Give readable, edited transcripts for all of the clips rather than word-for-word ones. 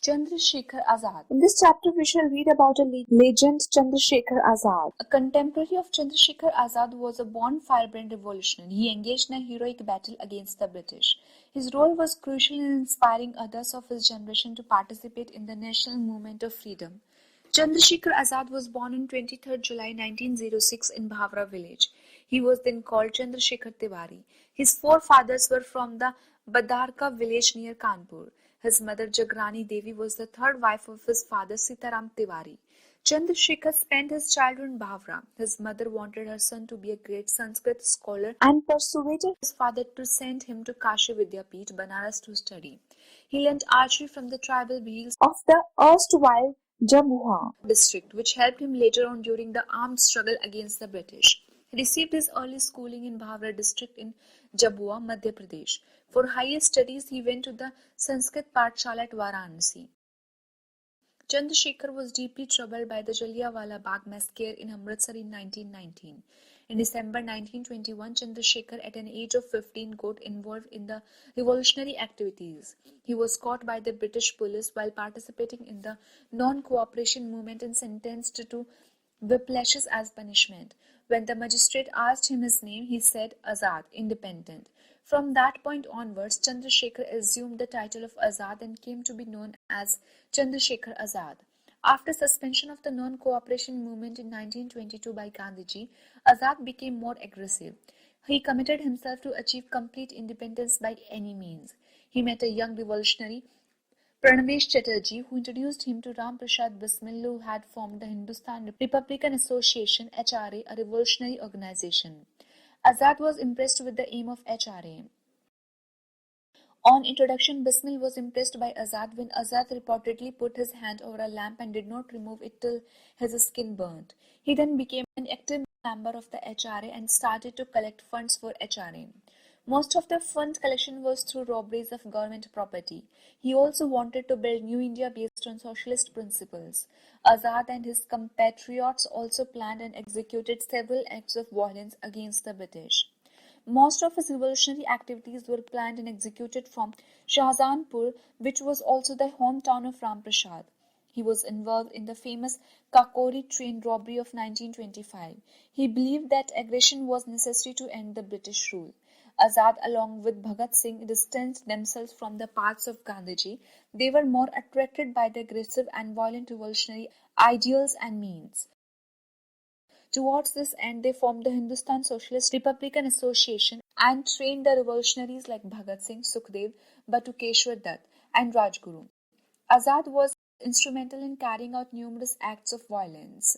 Chandrasekhar Azad. In this chapter, we shall read about a legend, Chandrasekhar Azad. A contemporary of Chandrasekhar Azad was a born firebrand revolutionary. He engaged in a heroic battle against the British. His role was crucial in inspiring others of his generation to participate in the national movement of freedom. Chandrasekhar Azad was born on 23rd July 1906 in Bhavra village. He was then called Chandrasekhar Tiwari. His forefathers were from the Badarka village near Kanpur. His mother Jagrani Devi was the third wife of his father Sitaram Tiwari. Chandrasekhar spent his childhood in Bhavra. His mother wanted her son to be a great Sanskrit scholar and persuaded his father to send him to Kashi Vidyapith, Banaras to study. He learned archery from the tribal bhils of the erstwhile Jhabua district, which helped him later on during the armed struggle against the British. He received his early schooling in Bhavra district in Jhabua, Madhya Pradesh. For higher studies, he went to the Sanskrit Pathshala at Varanasi. Chandrasekhar was deeply troubled by the Jallianwala Bagh massacre in Amritsar in 1919. In December 1921, Chandrasekhar, at an age of 15, got involved in the revolutionary activities. He was caught by the British police while participating in the non-cooperation movement and sentenced to whiplashes as punishment. When the magistrate asked him his name, he said Azad, independent. From that point onwards, Chandrasekhar assumed the title of Azad and came to be known as Chandrasekhar Azad. After suspension of the non-cooperation movement in 1922 by Gandhiji, Azad became more aggressive. He committed himself to achieve complete independence by any means. He met a young revolutionary, Pranavesh Chatterjee, who introduced him to Ram Prasad Bismil, who had formed the Hindustan Republican Association (HRA), a revolutionary organization. Azad was impressed with the aim of HRA. On introduction, Bismil was impressed by Azad when Azad reportedly put his hand over a lamp and did not remove it till his skin burnt. He then became an active member of the HRA and started to collect funds for HRA. Most of the fund collection was through robberies of government property. He also wanted to build New India based on socialist principles. Azad and his compatriots also planned and executed several acts of violence against the British. Most of his revolutionary activities were planned and executed from Shahjahanpur, which was also the hometown of Ram Prasad. He was involved in the famous Kakori train robbery of 1925. He believed that aggression was necessary to end the British rule. Azad, along with Bhagat Singh, distanced themselves from the paths of Gandhiji. They were more attracted by the aggressive and violent revolutionary ideals and means. Towards this end, they formed the Hindustan Socialist Republican Association and trained the revolutionaries like Bhagat Singh, Sukhdev, Batukeshwar Dutt, and Rajguru. Azad was instrumental in carrying out numerous acts of violence.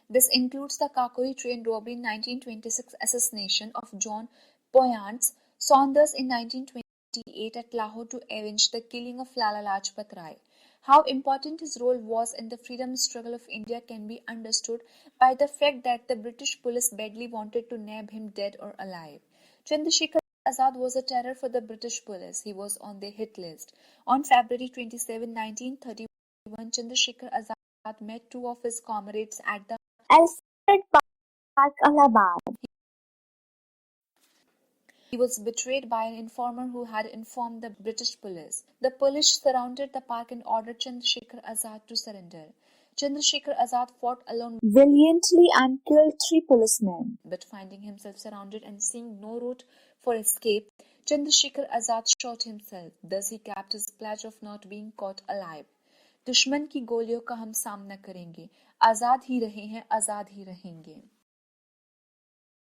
This includes the Kakori train robbery in 1926, assassination of John Poyantz Saunders in 1928 at Lahore to avenge the killing of Lala Lajpat Rai. How important his role was in the freedom struggle of India can be understood by the fact that the British police badly wanted to nab him dead or alive. Chandrasekhar Azad was a terror for the British police. He was on their hit list. On February 27, 1931, Chandrasekhar Azad met two of his comrades at the Alfred Park, Allahabad. He was betrayed by an informer who had informed the British police. The police surrounded the park and ordered Chandrasekhar Azad to surrender. Chandrasekhar Azad fought alone valiantly and killed 3 policemen. But finding himself surrounded and seeing no route for escape, Chandrasekhar Azad shot himself. Thus he kept his pledge of not being caught alive. दुश्मन की गोलियों का हम सामना करेंगे, आजाद ही रहे हैं, आजाद ही रहेंगे.